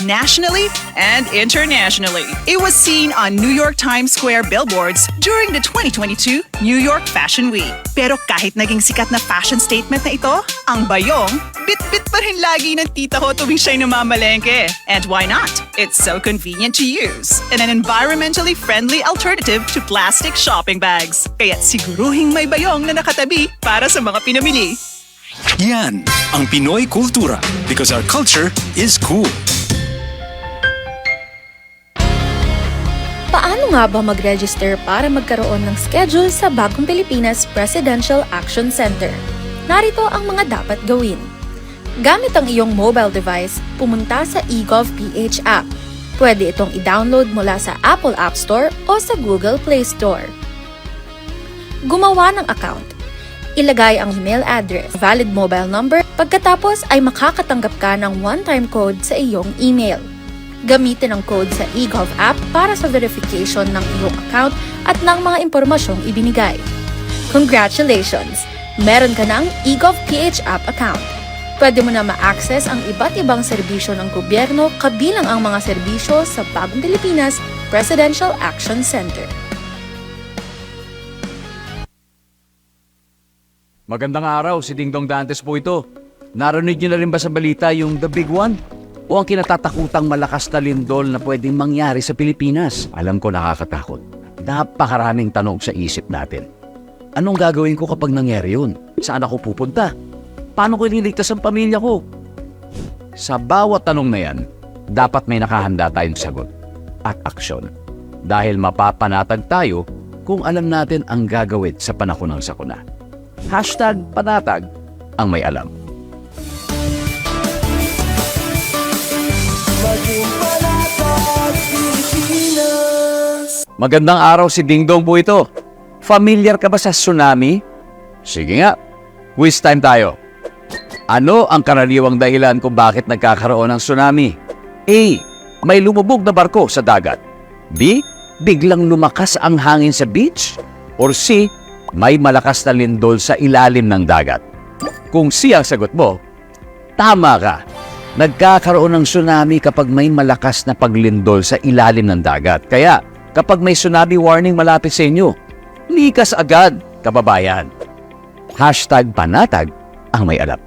nationally and internationally. It was seen on New York Times Square billboards during the 2022 New York Fashion Week. Pero kahit naging sikat na fashion statement na ito, ang bayong, bit-bit pa rin lagi ng tita ko tuwing siya'y namamalengke. And why not? It's so convenient to use and an environmentally friendly alternative to plastic shopping bags. Kaya't siguruhing may bayong na nakatabi para sa mga pinamili. Yan ang Pinoy kultura because our culture is cool. Paano nga ba mag-register para magkaroon ng schedule sa Bagong Pilipinas Presidential Action Center? Narito ang mga dapat gawin. Gamit ang iyong mobile device, pumunta sa eGovPH app. Pwede itong i-download mula sa Apple App Store o sa Google Play Store. Gumawa ng account. Ilagay ang email address, valid mobile number, pagkatapos ay makakatanggap ka ng one-time code sa iyong email. Gamitin ang code sa eGov app para sa verification ng iyong account at ng mga impormasyong ibinigay. Congratulations! Meron ka ng eGovPH app account. Pwede mo na ma-access ang iba't ibang serbisyo ng gobyerno kabilang ang mga serbisyo sa Bagong Pilipinas Presidential Action Center. Magandang araw, si Dingdong Dantes po ito. Narinig niyo na rin ba sa balita yung The Big One? O ang kinatatakutang malakas na lindol na pwedeng mangyari sa Pilipinas? Alam ko nakakatakot. Napakaraming tanong sa isip natin. Anong gagawin ko kapag nangyari yun? Saan ako pupunta? Paano ko ililigtas ang pamilya ko? Sa bawat tanong na yan, dapat may nakahanda tayong sagot at aksyon. Dahil mapapanatag tayo kung alam natin ang gagawin sa panahon ng sakuna. #panatag ang may alam. Magandang araw, si Dingdong po ito. Familiar ka ba sa tsunami? Sige nga, quiz time tayo. Ano ang karaniwang dahilan kung bakit nagkakaroon ng tsunami? A. May lumubog na barko sa dagat. B. Biglang lumakas ang hangin sa beach. Or C. May malakas na lindol sa ilalim ng dagat. Kung C ang sagot mo, tama ka. Nagkakaroon ng tsunami kapag may malakas na paglindol sa ilalim ng dagat. Kaya kapag may tsunami warning malapit sa inyo, likas agad, kababayan. #panatag ang may alam.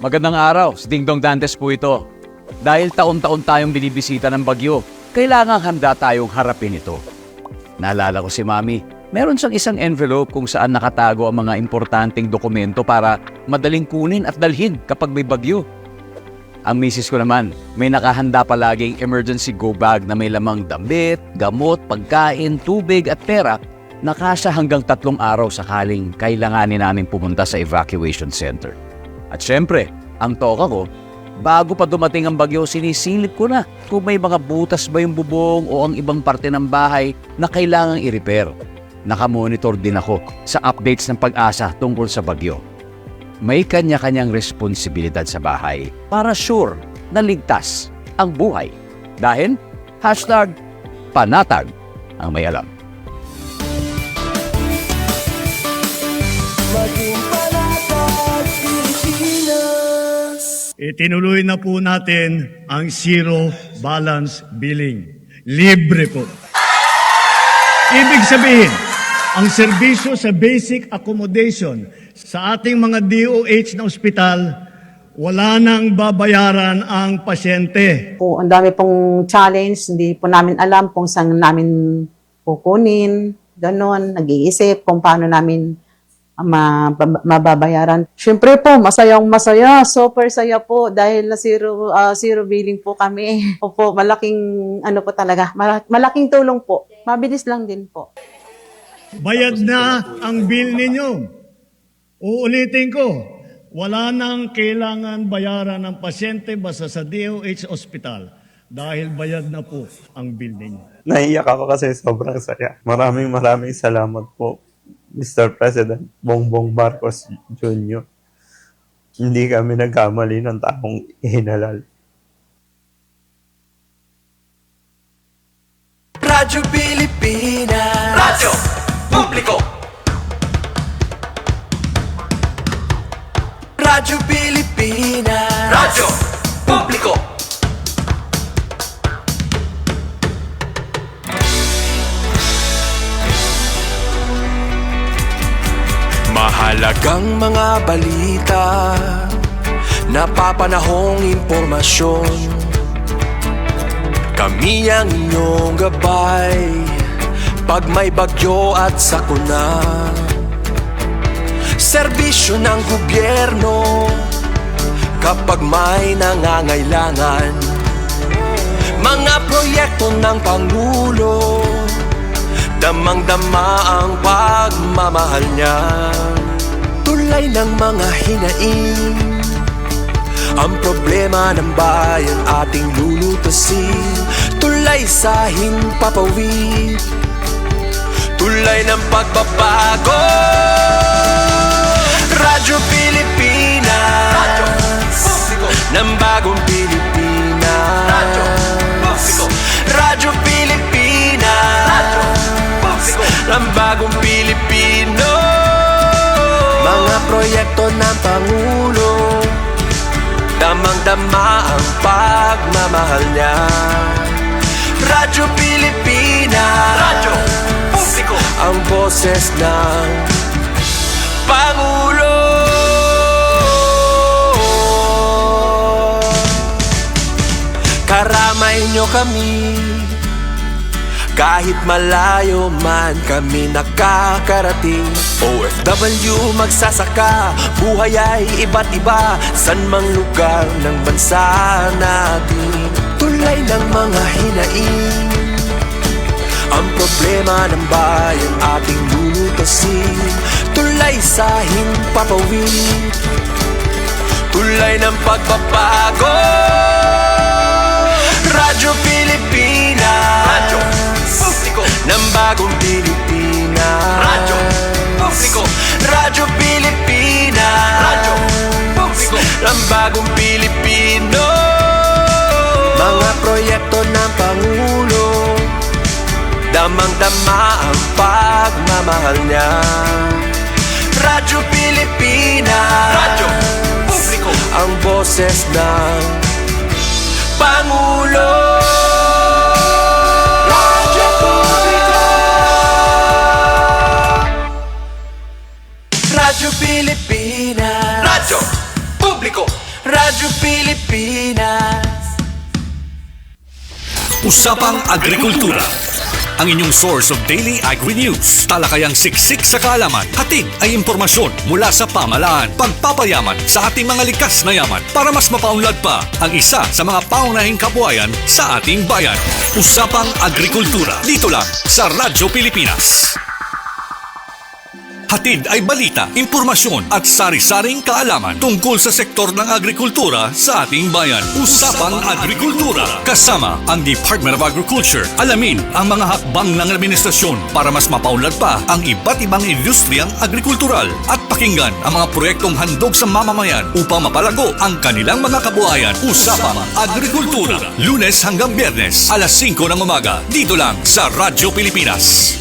Magandang araw, si Dingdong Dantes po ito. Dahil taon-taon tayong binibisita ng bagyo, kailangang handa tayong harapin ito. Naalala ko si Mami, meron siyang isang envelope kung saan nakatago ang mga importanteng dokumento para madaling kunin at dalhin kapag may bagyo. Ang misis ko naman, may nakahanda palaging emergency go bag na may lamang damit, gamot, pagkain, tubig at pera na kasya hanggang 3 araw sakaling kailanganin namin pumunta sa evacuation center. At syempre, ang toka ko, bago pa dumating ang bagyo, sinisilip ko na kung may mga butas ba yung bubong o ang ibang parte ng bahay na kailangang i-repair. Nakamonitor din ako sa updates ng Pag-asa tungkol sa bagyo. May kanya-kanyang responsibilidad sa bahay para sure na ligtas ang buhay. Dahil #panatag ang may alam. Itinuloy na po natin ang zero balance billing. Libre po. Ibig sabihin, ang serbisyo sa basic accommodation sa ating mga DOH na ospital, wala nang babayaran ang pasyente. Po, ang dami pong challenge, hindi po namin alam kung saan namin kukunin, ganon, nag-iisip kung paano namin mababayaran. Siyempre po, masayang-masaya, super saya po dahil na zero billing po kami. Opo, malaking ano po talaga, malaking tulong po. Mabilis lang din po. Bayad na ang bill ninyo. Uulitin ko, wala nang kailangan bayaran ng pasyente basta sa DOH Hospital dahil bayad na po ang bill ninyo. Naiiyak ako kasi sobrang saya. Maraming salamat po, Mr. President Bongbong Marcos Jr. Hindi kami nagkamali ng taong ihinalal. Radyo Pilipinas, Radyo Publiko. Radyo Pilipinas, Radyo Publiko. Mahalagang mga balita, napapanahong impormasyon. Kami ang inyong gabay pag may bagyo at sakuna. Serbisyo ng gobyerno kapag may nangangailangan. Mga proyekto ng Pangulo, damang-dama ang pagmamahal niya. Tulay ng mga hinaing, ang problema ng bayan ating lulutasin. Tulay sa himpapawid, tulay ng pagbabago. Radyo Pilipinas, Radyo Publiko ng bagong Pilipinas. Radyo Publiko, Radyo Pilipinas, Radyo Publiko ng bagong Pilipino. Mga proyekto ng Pangulo, damang-dama ang pagmamahal niya. Radyo Pilipinas, Radyo Publiko, ang boses ng Pangulo. Karamay nyo kami, kahit malayo man kami nakakarating. OFW magsasaka, buhay ay iba't iba, san mang lugar ng bansa natin. Tulay ng mga hinaing, ang problema ng bayan ating lulutasin. Tulay sa himpapawid, tulay ng pagbabago. Radyo Pilipinas, Radyo Publiko ng bagong Pilipinas. Radyo Publiko, Radyo Pilipinas, Radyo Publiko ng bagong Pilipino. Mga proyekto ng Pangulo, damang-dama ang pagmamahal niya. Radyo Pilipinas, Radyo Publiko, ang boses ng Pangulo. Radyo Publiko, Radyo Pilipinas, Radyo Publiko, Radyo Pilipinas. Usapang Agrikultura, ang inyong source of daily agri-news. Talakayang siksik sa kaalaman. Hatid ay impormasyon mula sa pamahalaan. Pagpapayaman sa ating mga likas na yaman para mas mapaunlad pa ang isa sa mga paunahing kabuhayan sa ating bayan. Usapang Agrikultura, dito lang sa Radyo Pilipinas. Hatid ay balita, impormasyon at sari-saring kaalaman tungkol sa sektor ng agrikultura sa ating bayan. Usapang Agrikultura, kasama ang Department of Agriculture. Alamin ang mga hakbang ng administrasyon para mas mapaunlad pa ang iba't ibang industriyang agrikultural at pakinggan ang mga proyektong handog sa mamamayan upang mapalago ang kanilang mga kabuhayan. Usapang Agrikultura, Lunes hanggang Biyernes, alas 5 ng umaga, dito lang sa Radyo Pilipinas.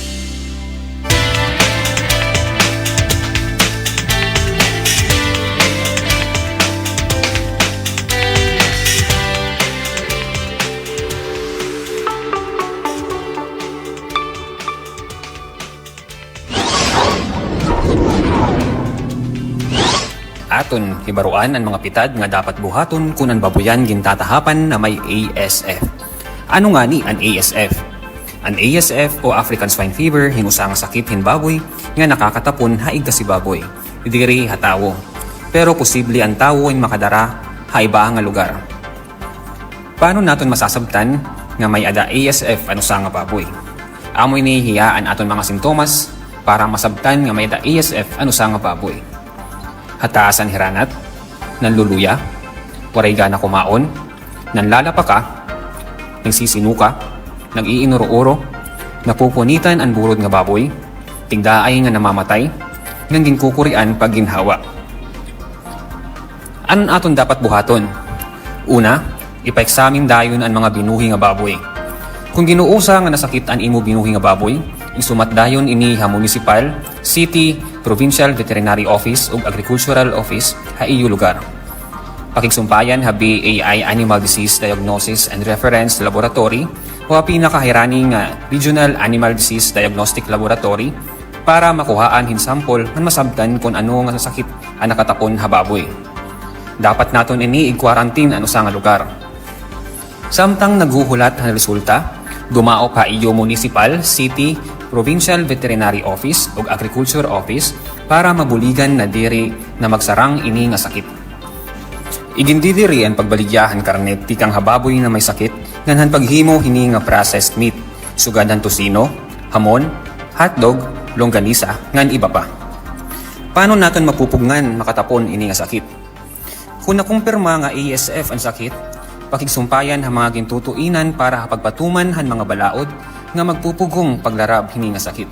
Aton hibaruan ang mga pitad nga dapat buhaton kunan babuyan gintatahapan na may ASF. Ano nga ni ang ASF? Ang ASF o African Swine Fever hinusa nga sakit hin baboy nga nakakatapon haig si baboy. Diri hatawo. Pero posible ang tawo ay makadara haiba nga lugar. Paano naton masasabtan nga may ada ASF ano sa nga baboy? Amoy ni hiyaan aton mga sintomas para masabtan nga may ada ASF ano sa nga baboy. Hataasan hiranat, nanluluya, waray gana kumaon, nanlalapa ka, nagsisinuka, nag-iinuro-uro, napupunitan ang burod nga baboy, tigdaay nga namamatay, ngang ginkukurian pag ginhawa. Anon aton dapat buhaton? Una, ipaeksamin dayon ang mga binuhi nga baboy. Kung ginuusa nga nasakit ang imo binuhi nga baboy, isumat dayon ini ha municipal, city, provincial veterinary office ug agricultural office ha iyo lugar. Pakigsumpayan ha BAI Animal Disease Diagnosis and Reference Laboratory o ha pinakahirani nga Regional Animal Disease Diagnostic Laboratory para makuhaan hinsampol man masabtan kung ano nga sakit ang nakatapon hababoy. Dapat naton ini i-quarantine ano sa nga lugar. Samtang naghuhulat ang resulta, dumao pa iyo municipal, city, provincial veterinary office ug agriculture office para mabuligan na diri na magsarang ini nga sakit. Igindidiri ang pagbaligyahan karnet tikang hababoy na may sakit nganhan paghimo hini nga processed meat, sugadan tosino, hamon, hotdog, longganisa, ngan iba pa. Paano naton mapupugngan makatapon ini nga sakit? Kung nakumpirma nga ASF ang sakit, pakigsumpayan ang mga gintutuinan para pagpatuman han mga balaod nga magpupugong paglarab hini nga sakit.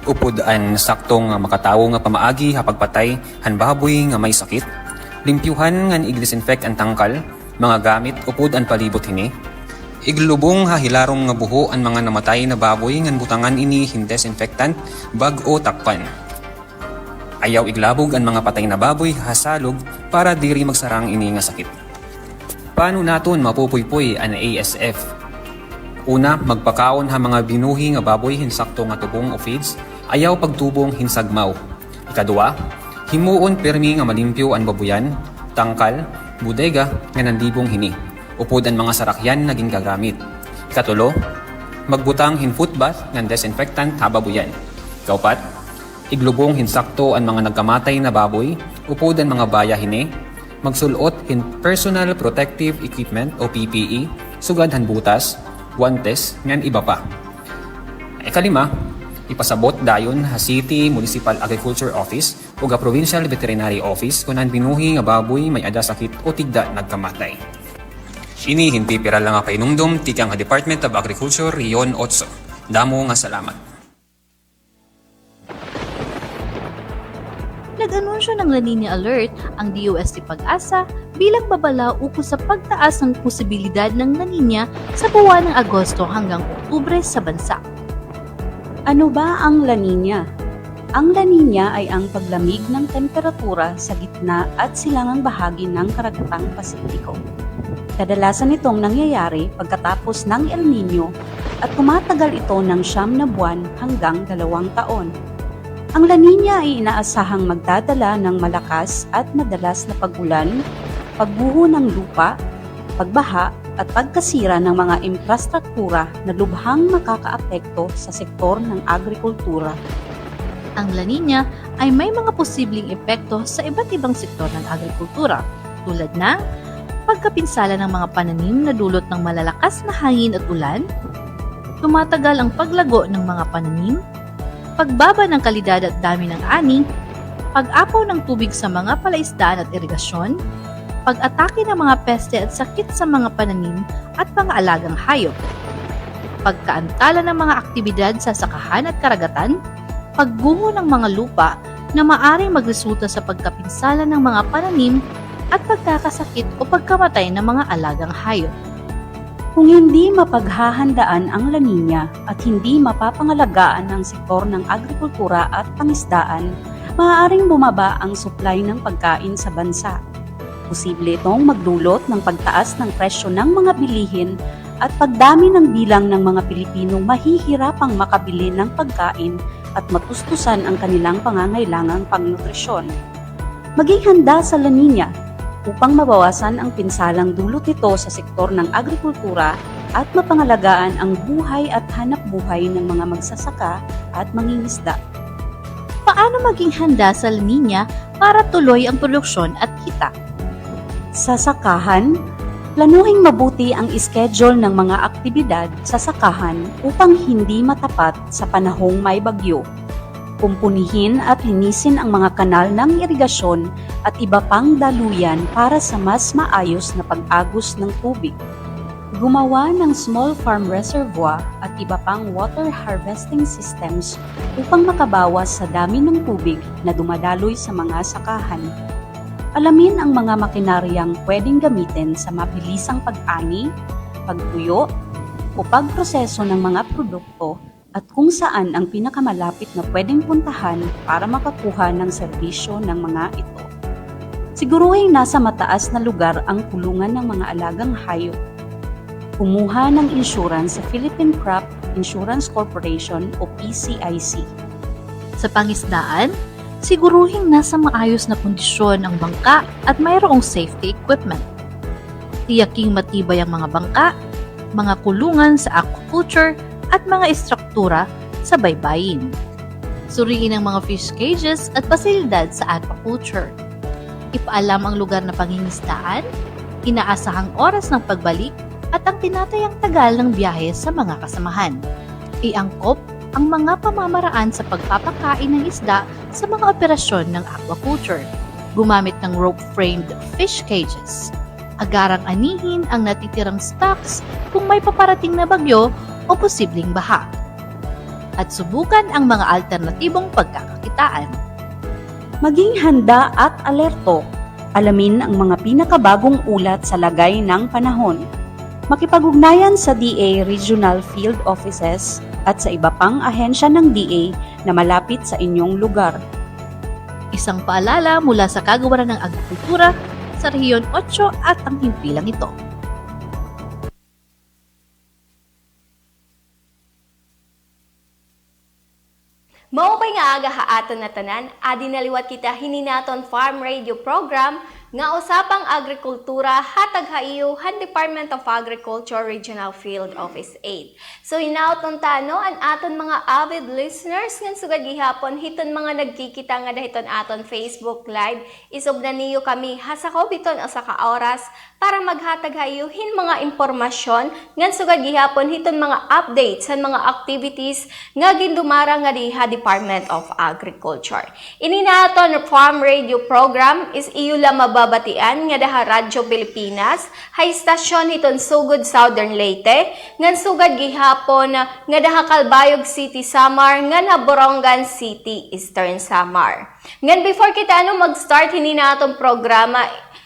Upod an saktong makatawo nga pamaagi hapagpatay han baboy nga may sakit, limpyuhan ngan i-disinfect ang tangkal, mga gamit upod ang palibot hini, iglubong hahilarong nga buho ang mga namatay na baboy ngan butangan ini hin disinfectant bag-o takpan. Ayaw iglabog ang mga patay na baboy hasalog para diri magsarang ini nga sakit. Paano naton mapupuypuy ang ASF? Una, magpakaon ha mga binuhi nga baboy hinsakto nga tubong o feeds, ayaw pagtubong hinsagmaw. Ikadua, himuon permi nga malimpyo ang babuyan, tangkal, bodega nga nandibong hini. Upod ang mga sarakyan naging gagamit. Ikatulo, magbutang hin foot bath ng disinfectant hababuyan. Kaupat, iglubong hinsakto ang mga nagkamatay na baboy, upod ang mga baya hini, magsulot hin personal protective equipment o PPE, sugad han butas, guantes, ngan iba pa. Ikalima, ipasabot dayon ha City Municipal Agriculture Office o ga Provincial Veterinary Office kung ang binuhi nga baboy may ada sakit o tigda nagkamatay. Ini hindi piral lang nga painumdum tikang nga Department of Agriculture Rion 8. Damo nga salamat. Nag-anunsyo ng La Nina Alert ang DOST Pag-asa bilang babala ukol sa pagtaas ng posibilidad ng La Nina sa buwan ng Agosto hanggang Oktubre sa bansa. Ano ba ang La Nina? Ang La Nina ay ang paglamig ng temperatura sa gitna at silangang bahagi ng karagatang Pasipiko. Kadalasan itong nangyayari pagkatapos ng El Nino at tumatagal ito ng 9 na buwan hanggang 2 taon. Ang La Nina ay inaasahang magdadala ng malakas at madalas na pag-ulan, pagbuho ng lupa, pagbaha at pagkasira ng mga infrastruktura na lubhang makakaapekto sa sektor ng agrikultura. Ang La Nina ay may mga posibleng epekto sa iba't ibang sektor ng agrikultura tulad ng pagkapinsala ng mga pananim na dulot ng malalakas na hangin at ulan, tumatagal ang paglago ng mga pananim, pagbaba ng kalidad at dami ng ani, pag-apaw ng tubig sa mga palaisdaan at irigasyon, pag-atake ng mga peste at sakit sa mga pananim at mga alagang hayop, pagkaantala ng mga aktibidad sa sakahan at karagatan, pagguho ng mga lupa na maaring magresulta sa pagkapinsala ng mga pananim at pagkakasakit o pagkamatay ng mga alagang hayop. Kung hindi mapaghahandaan ang La Nina at hindi mapapangalagaan ng sektor ng agrikultura at pangisdaan, maaaring bumaba ang supply ng pagkain sa bansa. Posible itong magdulot ng pagtaas ng presyo ng mga bilihin at pagdami ng bilang ng mga Pilipinong mahihirapang makabili ng pagkain at matustusan ang kanilang pangangailangang pangnutrisyon. Maging handa sa La Nina upang mabawasan ang pinsalang dulot nito sa sektor ng agrikultura at mapangalagaan ang buhay at hanap buhay ng mga magsasaka at mangingisda. Paano maging handa sa La Nina para tuloy ang produksyon at kita? Sa sakahan, planuhing mabuti ang schedule ng mga aktibidad sa sakahan upang hindi matapat sa panahong may bagyo. Kumpunihin at linisin ang mga kanal ng irigasyon at iba pang daluyan para sa mas maayos na pag-agos ng tubig. Gumawa ng small farm reservoir at iba pang water harvesting systems upang makabawas sa dami ng tubig na dumadaloy sa mga sakahan. Alamin ang mga makinaryang pwedeng gamitin sa mabilisang pag-ani, pagtuyo, o pagproseso ng mga produkto at kung saan ang pinakamalapit na pwedeng puntahan para makakuha ng serbisyo ng mga ito. Siguruhin nasa mataas na lugar ang kulungan ng mga alagang hayop. Kumuha ng insurance sa Philippine Crop Insurance Corporation o PCIC. Sa pangisdaan, siguruhing nasa maayos na kondisyon ang bangka at mayroong safety equipment. Tiyaking matibay ang mga bangka, mga kulungan sa aquaculture at mga istruktura sa baybayin. Suriin ang mga fish cages at pasilidad sa aquaculture. Ipaalam ang lugar na pangingisdaan, inaasahang oras ng pagbalik at ang tinatayang tagal ng biyahe sa mga kasamahan. Iangkop ang mga pamamaraan sa pagpapakain ng isda sa mga operasyon ng aquaculture, gumamit ng rope-framed fish cages. Agarang anihin ang natitirang stocks kung may paparating na bagyo o posibleng baha. At subukan ang mga alternatibong pagkakakitaan. Maging handa at alerto. Alamin ang mga pinakabagong ulat sa lagay ng panahon. Makipag-ugnayan sa DA Regional Field Offices at sa iba pang ahensya ng DA na malapit sa inyong lugar. Isang paalala mula sa Kagawaran ng Agrikultura sa Rehiyon 8 at ang himpilang ito. Maupay nga aga haaton na tanan, adi naliwat kita hininaton Farm Radio Program nga usapang agrikultura hatag haiyo han Department of Agriculture Regional Field Office 8. So hinaoton tano an aton mga avid listeners ngan sugad gihapon hiton mga nagkikita nga dahiton aton Facebook Live isugdan niyo kami hasako biton usa ka oras para maghatag haiyo hin mga impormasyon ngan sugad gihapon hiton mga updates san mga activities nga gindumara nga diha Department of Agriculture. Ini naton Farm Radio Program is iyo la mababatian nga daha Radyo Pilipinas, hay stasyon hiton sugod Southern Leyte, ngan sugad gihapon nga daha Calbayog City, Samar, ngan Borongan City, Eastern Samar. Ngan before kita mag-start hini natong programa,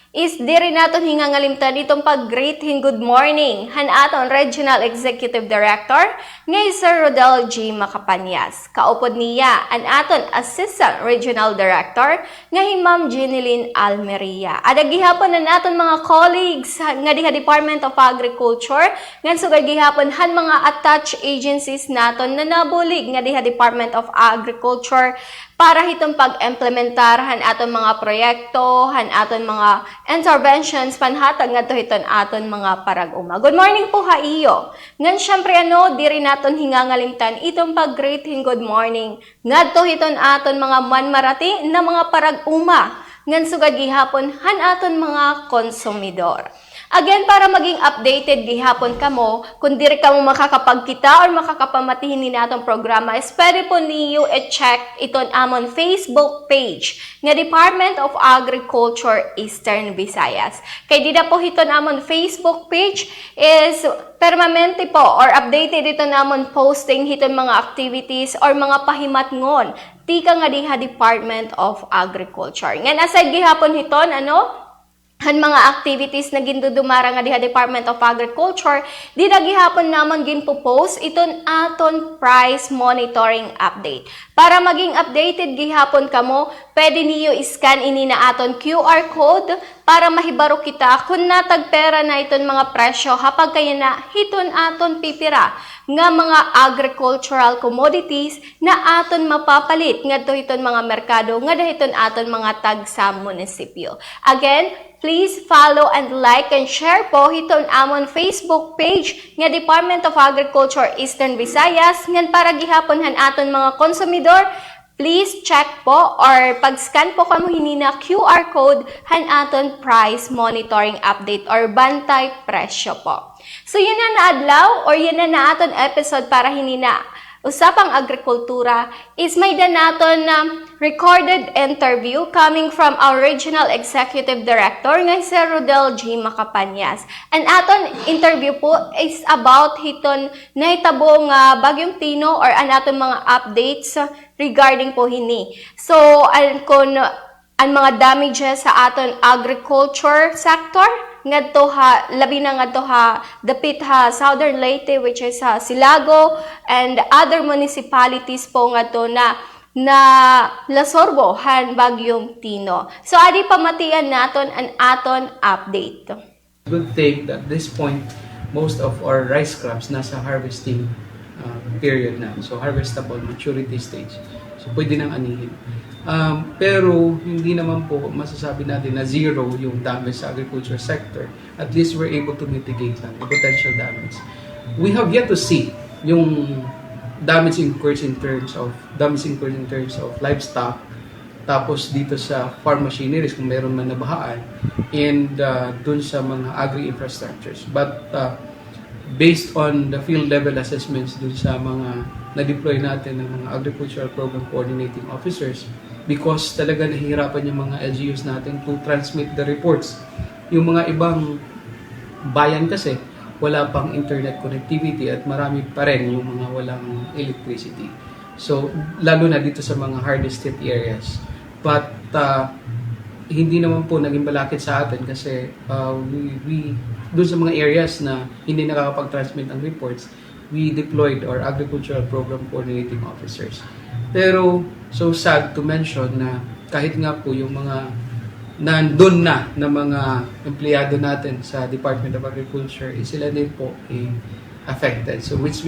is diri naton hingangalimtan itong pag-greeting good morning han aton Regional Executive Director nga Sir Rodel G. Macapanyas. Kaupod niya an aton Assistant Regional Director nga Ma'am Jeneline Almeria. Ada gihapon na naton mga colleagues nga diha Department of Agriculture ngan sugad gihapon han mga attached agencies naton na nabulig nga diha Department of Agriculture para hitong pag-implementar han aton mga proyekto, han aton mga interventions panhatag ngadto hiton aton mga parag-uma. Good morning po ha iyo. Ngan syempre diri naton hingangalimtan itong pag-greeting good morning ngadto hiton aton mga manmarati na mga parag-uma ngan sugad gihapon han aton mga konsumidor. Again, para maging updated gihapon kamo, kung diri kamo makakapagkita or makakapamatihin ni natong programa, is pwede po niyo i-check iton amon Facebook page nga Department of Agriculture Eastern Visayas. Kay dida po hiton amon Facebook page is permanente po or updated iton amon posting hiton mga activities or mga pahimatngon tika nga diha Department of Agriculture. Ngan aside gihapon hiton han mga activities na gindudumara nga diha Department of Agriculture, di na gihapon naman ginpo-post iton aton price monitoring update. Para maging updated gihapon kamo, pwede niyo iscan ini na aton QR code para mahibaro kita kung natagpera na iton mga presyo hapag kaya na hiton aton pipira nga mga agricultural commodities na aton mapapalit ngadto hiton mga merkado nga dahiton aton mga tag sa munisipyo. Again, please follow and like and share po hiton amon Facebook page nga Department of Agriculture Eastern Visayas ngan para gihapon han aton mga konsumidor. Please check po or pag-scan po kamo hinina QR code han aton price monitoring update or bantay presyo po. So yun na adlaw or yun na aton episode para hinina usapang agrikultura is may danaton recorded interview coming from our Regional Executive Director nga si Rodel G. Macapanyas. And aton interview po is about hiton nahitabo nga Bagyong Tino or aton mga updates regarding po hini. So, ang mga damages sa aton agriculture sector, ngadto ha labi na ngadto ha dapit ha Southern Leyte which is Silago and other municipalities po ngadto na lasorbo han Bagyong Tino. So adi pamatian naton an aton update. Good thing that at this point most of our rice crops nasa harvesting period na. So harvestable maturity stage. So pwede nang anihin. Pero hindi naman po masasabi natin na zero yung damage sa agriculture sector. At least we're able to mitigate lang the potential damage. We have yet to see yung damage incurred in terms of livestock, tapos dito sa farm machineries kung meron man nabahaan, and dun sa mga agri-infrastructures. But based on the field level assessments dun sa mga na-deploy natin ng mga agricultural program coordinating officers, because talaga nahihirapan yung mga LGUs natin to transmit the reports. Yung mga ibang bayan kasi wala pang internet connectivity at marami pa rin yung mga walang electricity. So lalo na dito sa mga hardest hit areas. But hindi naman po naging balakid sa atin kasi we doon sa mga areas na hindi nakakapag-transmit ng reports, we deployed our agricultural program coordinating officers. Pero so sad to mention na kahit nga po yung mga nandun na mga empleyado natin sa Department of Agriculture, sila din po affected. So which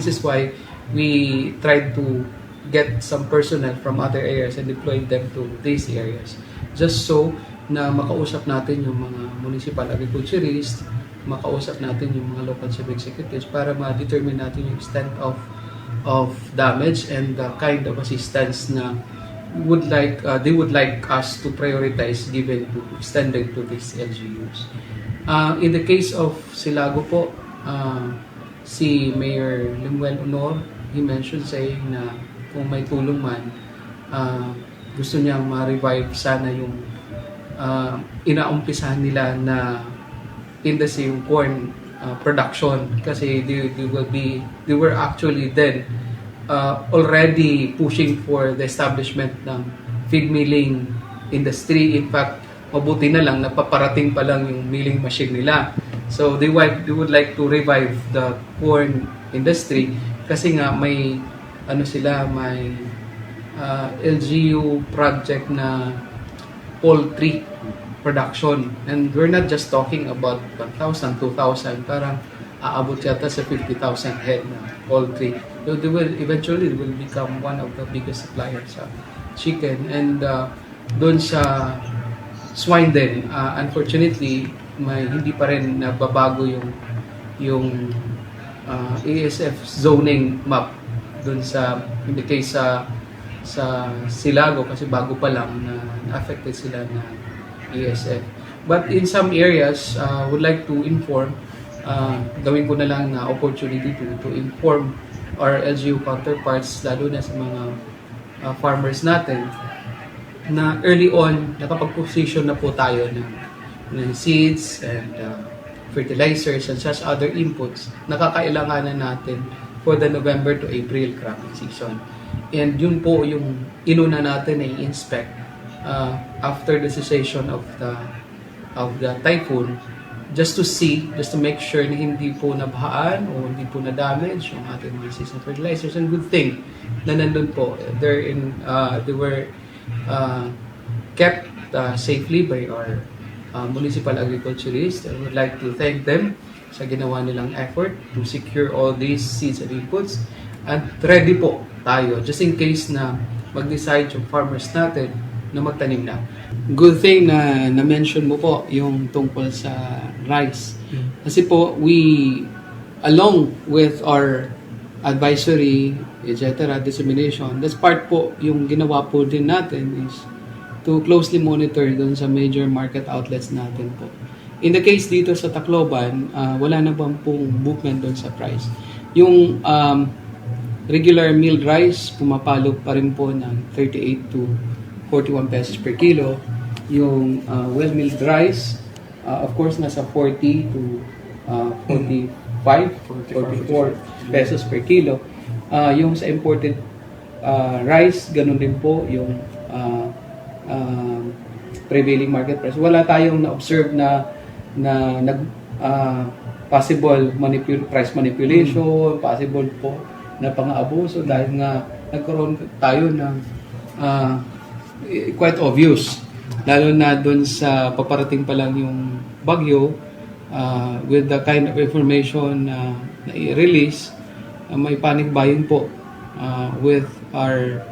is why we tried to get some personnel from other areas and deploy them to these areas. Just so na makausap natin yung mga municipal agriculturists, makausap natin yung mga local chief executives para ma-determine natin yung extent of damage and the kind of assistance na they would like us to prioritize given to extended to these LGUs. In the case of Silago po, si Mayor Lemuel Honor, he mentioned saying na kung may tulong man, gusto niyang ma-revive sana yung inaumpisahan nila na industry yung corn production kasi they were actually then already pushing for the establishment ng feed milling industry. In fact, mabuti na lang napaparating pa lang yung milling machine nila. So they would like to revive the corn industry kasi nga may may LGU project na poultry production. And we're not just talking about 1,000, 2,000, parang aabot yata sa 50,000 head na poultry. So they will become one of the biggest suppliers of chicken. And doon sa swine din, unfortunately, hindi pa rin nababago yung ASF zoning map doon in the case sa Silago kasi bago pa lang na affected sila na ASF. But in some areas, would like to inform, gawin ko na lang na opportunity to inform our LGU counterparts, lalo na sa mga farmers natin, na early on, nakapag-position na po tayo ng seeds and fertilizers and such other inputs na kakailanganan natin for the November to April cropping season. And yun po yung inuna natin na i-inspect after the cessation of the typhoon, just to make sure na hindi po nabahaan o hindi po na-damage yung ating mga seeds and fertilizers. And good thing na nandun po, they were kept safely by our municipal agriculturists. I would like to thank them sa ginawa nilang effort to secure all these seeds and inputs. At ready po tayo just in case na mag-decide yung farmers natin na magtanim na. Good thing na na-mention mo po yung tungkol sa rice. Kasi po, we, along with our advisory, etc., dissemination, that's part po yung ginawa po din natin is to closely monitor dun sa major market outlets natin po. In the case dito sa Tacloban, wala na bang pong movement dun sa price. Yung regular milled rice, pumapalo pa rin po ng 38 to 41 pesos per kilo. Yung well-milled rice, of course, nasa 40 to 44 pesos per kilo. Yung sa imported rice, ganun din po yung prevailing market price. Wala tayong na-observe na possible price manipulation, possible po na pang-abuso dahil nga nagkaroon tayo ng quite obvious, lalo na dun sa paparating pa lang yung bagyo, with the kind of information na i-release, may panic buying po with our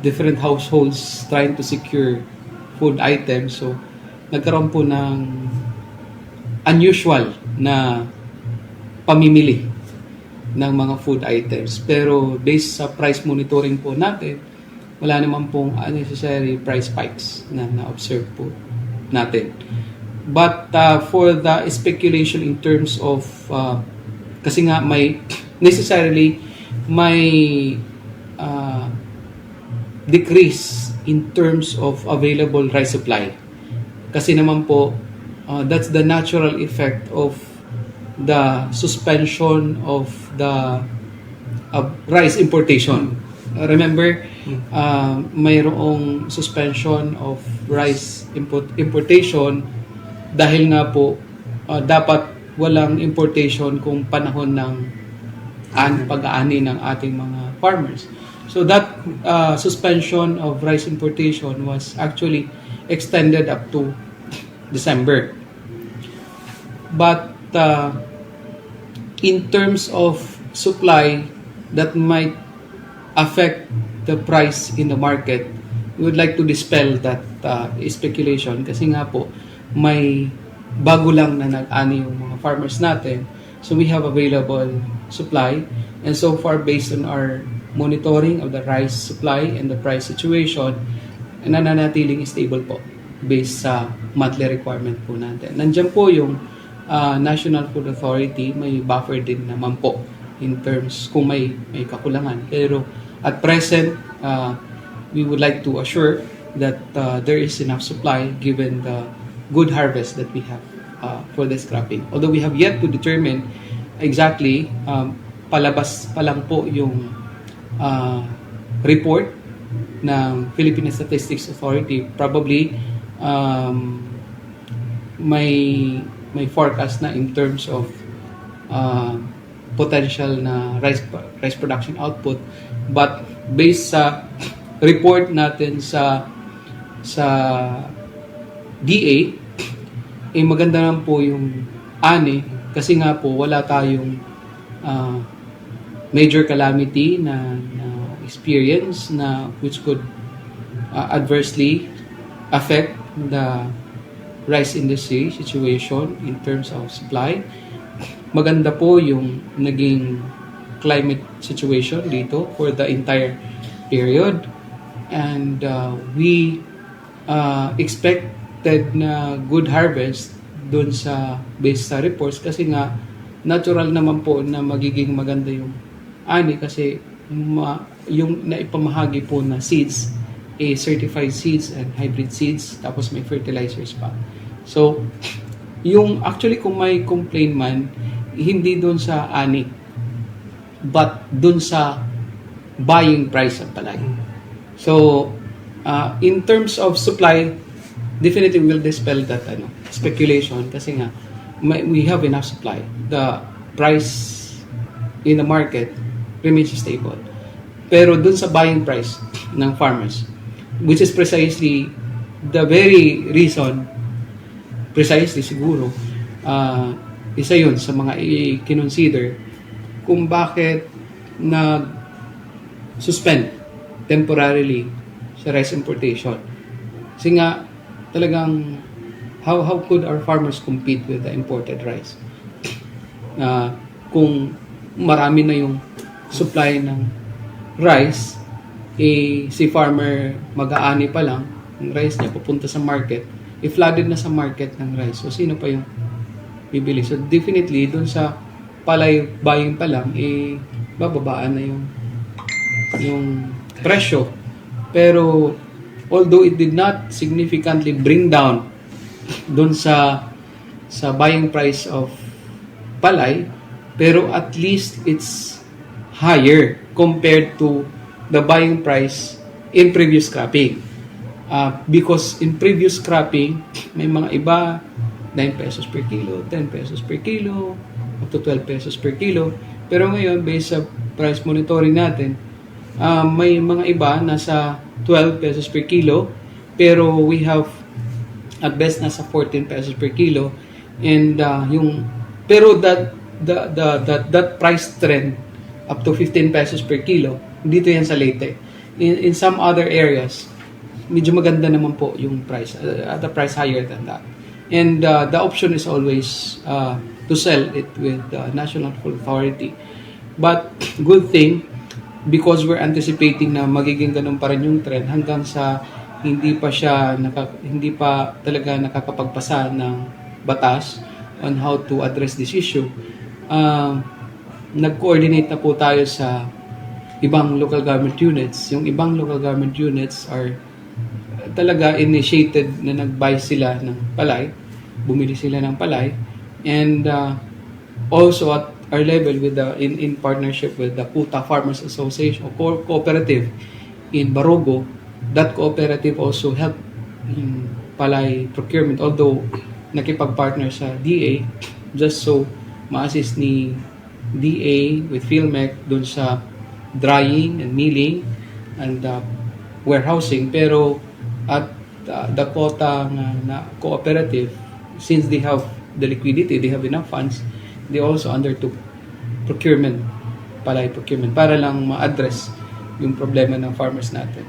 different households trying to secure food items. So, nagkaroon po ng unusual na pamimili ng mga food items. Pero based sa price monitoring po natin, wala naman pong unnecessary price spikes na na-observe po natin. But for the speculation in terms of, kasi nga may decrease in terms of available rice supply. Kasi naman po, that's the natural effect of the suspension of the rice importation. Remember, mayroong suspension of rice importation dahil nga po dapat walang importation kung panahon ng pag-aani ng ating mga farmers. So that suspension of rice importation was actually extended up to December. But in terms of supply that might affect the price in the market, we would like to dispel that speculation kasi nga po may bago lang na nag-ani yung mga farmers natin. So we have available supply, and so far based on our monitoring of the rice supply and the price situation, nananatiling stable po based sa monthly requirement po natin. Nandiyan po yung National Food Authority, may buffer din naman po in terms kung may kakulangan. Pero at present, we would like to assure that there is enough supply given the good harvest that we have for this cropping. Although we have yet to determine exactly, palabas pa lang po yung report ng Philippine Statistics Authority. Probably may forecast na in terms of potential na rice production output, but based sa report natin sa DA, maganda naman po yung ani kasi nga po wala tayong major calamity na experience na which could adversely affect the rice industry situation in terms of supply. Maganda po yung naging climate situation dito for the entire period, and we expected na good harvest dun sa based sa reports kasi nga natural naman po na magiging maganda yung ani kasi yung naipamahagi po na seeds certified seeds and hybrid seeds, tapos may fertilizers pa. So, yung actually kung may complaint man, hindi doon sa ani, but doon sa buying price ng palay. So, in terms of supply, definitely will dispel that speculation kasi nga we have enough supply. The price in the market remains stable. Pero doon sa buying price ng farmers, which is precisely the very reason, precisely siguro, isa yun sa mga i-consider kung bakit nag-suspend temporarily sa rice importation. Kasi nga, talagang, how could our farmers compete with the imported rice? Kung marami na yung supply ng rice, si farmer mag-aani pa lang, ng rice niya pupunta sa market, flooded na sa market ng rice. So, sino pa yung bibili? So, definitely, dun sa palay buying pa lang, bababaan na yung presyo. Pero, although it did not significantly bring down dun sa buying price of palay, pero at least it's higher compared to the buying price in previous cropping. Because in previous cropping, may mga iba, 9 pesos per kilo, 10 pesos per kilo, up to 12 pesos per kilo. Pero ngayon, based sa price monitoring natin, may mga iba nasa 12 pesos per kilo, pero we have at best nasa 14 pesos per kilo. And pero that price trend up to 15 pesos per kilo. Dito yan sa Leyte. In some other areas, medyo maganda naman po yung price, at a price higher than that. And the option is always to sell it with the National Food Authority. But good thing, because we're anticipating na magiging ganun pa rin yung trend hanggang sa hindi pa talaga nakakapagpasa ng batas on how to address this issue. Nag-coordinate na po tayo sa ibang local government units. Yung ibang local government units are talaga initiated na nag-buy sila ng palay, bumili sila ng palay, and also at our level with in partnership with the Kuta Farmers Association or cooperative in Barogo. That cooperative also helped in palay procurement, although nakipag-partner sa DA just so ma-assist ni DA with PhilMec dun sa drying and milling and warehousing. Pero at the Kota na cooperative, since they have the liquidity, they have enough funds, they also undertook procurement, palay procurement, para lang ma-address yung problema ng farmers natin.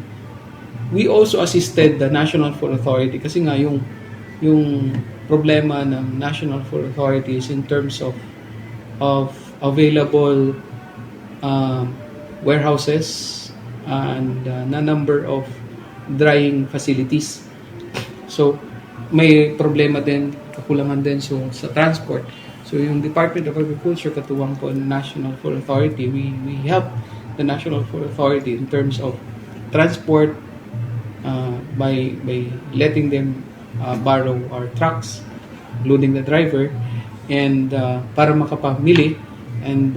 We also assisted the National Food Authority kasi nga yung problema ng National Food Authority is in terms of available warehouses and na number of drying facilities. So may problema din, kakulangan din sa transport. So yung Department of Agriculture, katuwang po ng National Food Authority, we help the National Food Authority in terms of transport by letting them borrow our trucks, including the driver, and para makapamili. And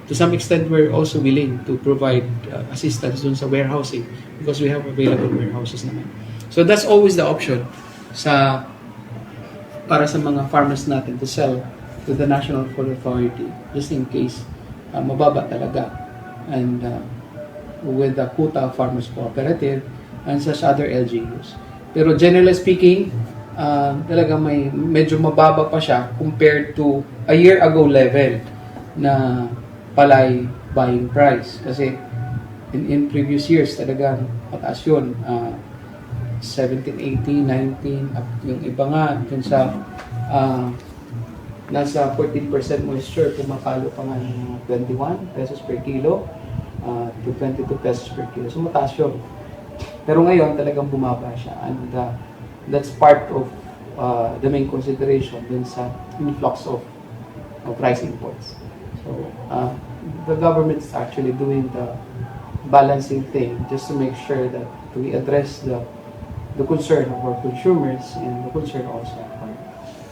to some extent, we're also willing to provide assistance dun sa warehousing because we have available warehouses naman. So that's always the option para sa mga farmers natin to sell to the National Food Authority just in case mababa talaga. And with the Kuta Farmers Cooperative and such other LGUs. Pero generally speaking, talaga medyo mababa pa siya compared to a year ago level na palay buying price. Kasi in previous years talagang mataas yun. 17, 18, 19, yung iba nga dun sa nasa 14% moisture, pumapalo pa nga ng 21 pesos per kilo to 22 pesos per kilo. So mataas yun. Pero ngayon talagang bumaba siya, and that's part of the main consideration dun sa influx of rice imports. So the government is actually doing the balancing thing just to make sure that we address the concern of our consumers and the concern also of our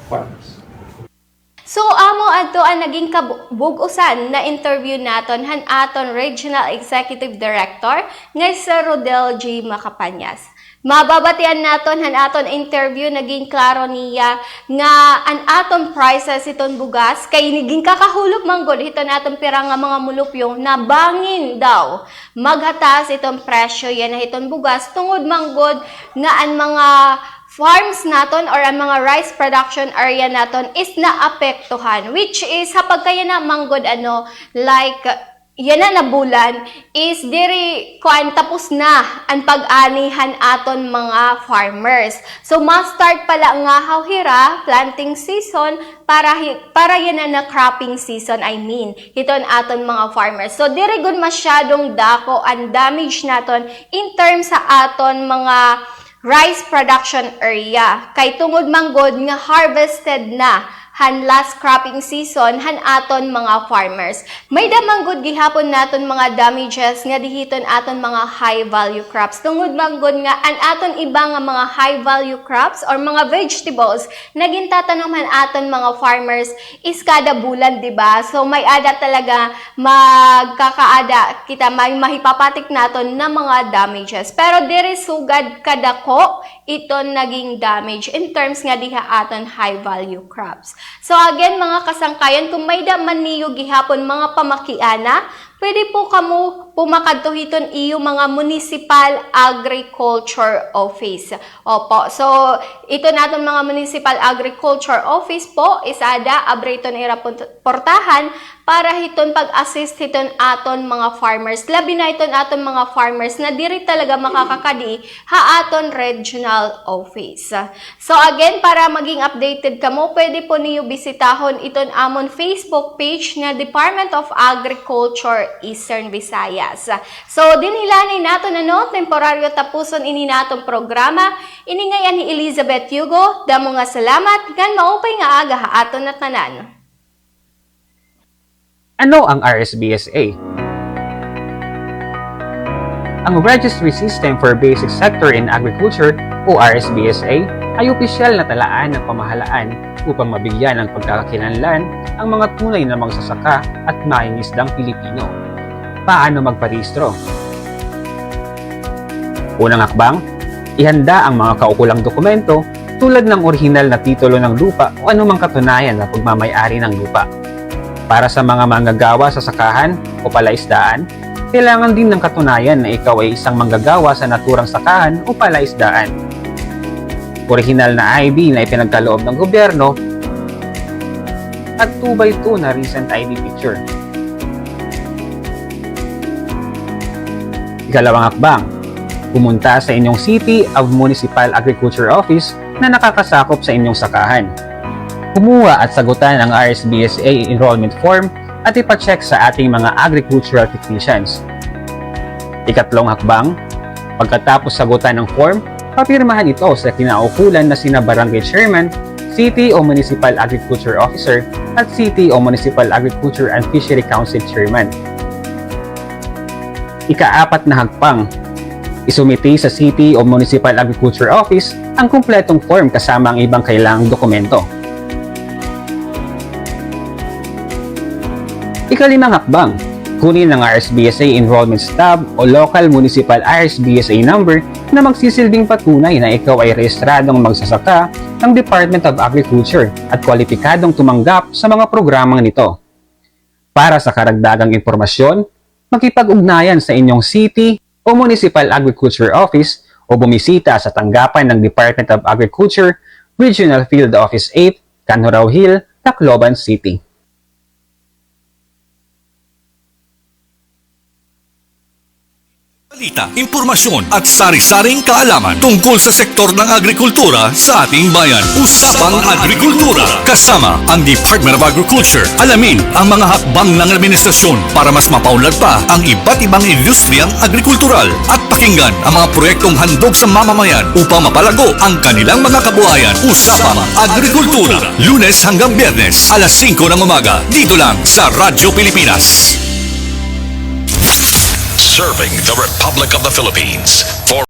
farmers. So, amo adto ang naging kabugusan na interview naton aton Regional Executive Director nga si Rodel J. Macapanyas. Mababatian naton aton interview, naging klaro niya nga an aton prices iton bugas kay naging kakahulog manggod hiton aton pira nga mga mulupyo na bangin daw maghatas iton presyo yan na hiton bugas tungod manggod nga an mga farms naton or ang mga rice production area naton is naapektuhan, which is hapag kaya na manggod like yan na bulan is diri kuan tapos na ang pag-anihan aton mga farmers. So ma-start pala nga hawhira planting season para yan na cropping season, I mean hiton aton mga farmers. So diri gud masyadong dako ang damage naton in terms sa aton mga rice production area. Kay tungod manggod nga harvested na last cropping season aton mga farmers. May damanggod gihapon naton mga damages nga dihiton aton mga high value crops. Tungod manggod nga an aton iba nga mga high value crops or mga vegetables naging tatanunghan aton mga farmers is kada bulan, di ba? So may ada talaga magkakaada kita may mahipapatik naton na mga damages. Pero diri sugad kadako iton naging damage in terms nga diha aton high value crops. So again mga kasangkayan, kung may daman niyo gihapon mga pamakiana, pwede po kamo pumakadtuhiton iyo mga Municipal Agriculture Office. Opo, so ito naton mga Municipal Agriculture Office po, isada, abriton ira portahan, para hiton pag-assist hiton aton mga farmers. Labi na hiton aton mga farmers na diri talaga makakakadi ha aton regional office. So again, para maging updated kamo, pwede po niyo bisitahon iton amon Facebook page nga Department of Agriculture Eastern Visayas. So dinhilanay naton temporaryo tapuson ini natong programa. Ini ngayon ni Elizabeth Hugo. Damo nga salamat ngan maupay nga aga ha aton na tanan. Ano ang RSBSA? Ang Registry System for Basic Sector in Agriculture o RSBSA ay opisyal na talaan ng pamahalaan upang mabigyan ng pagkakakilanlan ang mga tunay na magsasaka at mangingisdang Pilipino. Paano magparehistro? Unang hakbang, ihanda ang mga kaukulang dokumento tulad ng orihinal na titulo ng lupa o anumang katunayan na pagmamay-ari ng lupa. Para sa mga manggagawa sa sakahan o palaisdaan, kailangan din ng katunayan na ikaw ay isang manggagawa sa naturang sakahan o palaisdaan. Orihinal na ID na ipinagkaloob ng gobyerno at 2x2 na recent ID picture. Ikalawang hakbang, pumunta sa inyong City of Municipal Agriculture Office na nakakasakop sa inyong sakahan. Kumuha at sagutan ang RSBSA enrollment form at ipacheck sa ating mga agricultural technicians. Ikatlong hakbang, pagkatapos sagutan ng form, papirmahan ito sa kinaukulan na sina Barangay Chairman, City o Municipal Agriculture Officer at City o Municipal Agriculture and Fishery Council Chairman. Ikaapat na hakbang, isumiti sa City o Municipal Agriculture Office ang kumpletong form kasama ang ibang kailangang dokumento. Ikalimang hakbang, kunin ang RSBSA Enrollment Stub o Local Municipal RSBSA number na magsisilbing patunay na ikaw ay rehistradong magsasaka ng Department of Agriculture at kwalipikadong tumanggap sa mga programang nito. Para sa karagdagang impormasyon, makipag-ugnayan sa inyong City o Municipal Agriculture Office o bumisita sa tanggapan ng Department of Agriculture, Regional Field Office 8, Canhurao Hill, Tacloban City. Balita, impormasyon at sari-saring kaalaman tungkol sa sektor ng agrikultura sa ating bayan. Usapang Agrikultura, kasama ang Department of Agriculture. Alamin ang mga hakbang ng administrasyon para mas mapaunlad pa ang iba't ibang industriyang agrikultural at pakinggan ang mga proyektong handog sa mamamayan upang mapalago ang kanilang mga kabuhayan. Usapang Agrikultura, Lunes hanggang Biyernes, alas 5 ng umaga, dito lang sa Radyo Pilipinas. Serving the Republic of the Philippines for